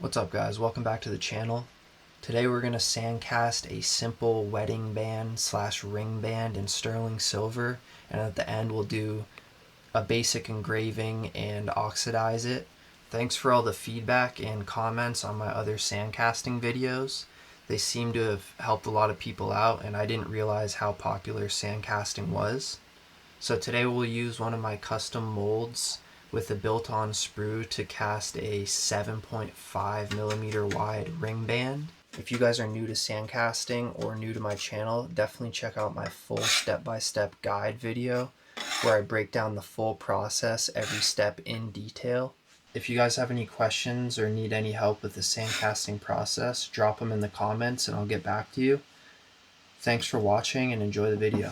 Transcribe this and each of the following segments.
What's up guys, welcome back to the channel. Today we're going to sandcast a simple wedding band slash ring band in sterling silver, and at the end we'll do a basic engraving and oxidize it. Thanks for all the feedback and comments on my other sandcasting videos. They seem to have helped a lot of people out, and I didn't realize how popular sandcasting was. So today we'll use one of my custom molds with a built-on sprue to cast a 7.5 millimeter wide ring band. If you guys are new to sandcasting or new to my channel, definitely check out my full step-by-step guide video where I break down the full process, every step in detail. If you guys have any questions or need any help with the sandcasting process, drop them in the comments and I'll get back to you. Thanks for watching and enjoy the video.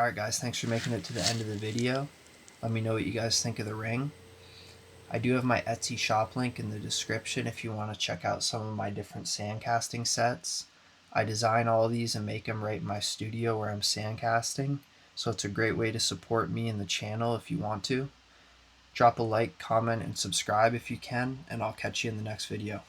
Alright guys, thanks for making it to the end of the video. Let me know what you guys think of the ring. I do have my Etsy shop link in the description if you want to check out some of my different sandcasting sets. I design all of these and make them right in my studio where I'm sandcasting, so it's a great way to support me and the channel if you want to. Drop a like, comment, and subscribe if you can, and I'll catch you in the next video.